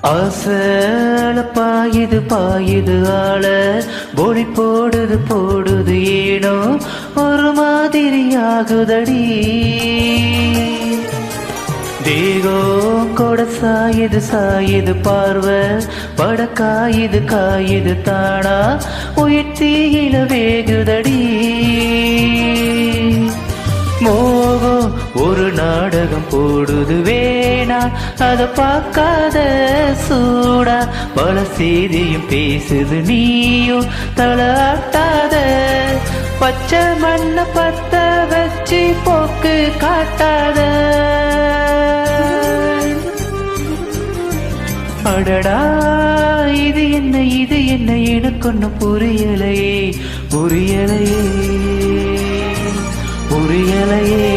ஆசல பாயுது பாயுது ஆள பொடி போடுது போடுது ஏனோ ஒரு மாதிரி ஆகுதடி தேகம் கூட சாயுது சாயுது பார்வை பட காயுது காயுது தானா உயிர்த்தீயில வேகுதடி மோகம் ஒரு நாடகம் போடுது வேணா அத பார்க்காத சூடா பல செய்தியும் பேசுது நீயும் தளாட்டாத பச்சை மண்ண பத்த வச்சு போக்கு காட்டாத அடடா இது என்ன எனக்கு ஒன்னும் புரியலையே புரியலையே புரியலையே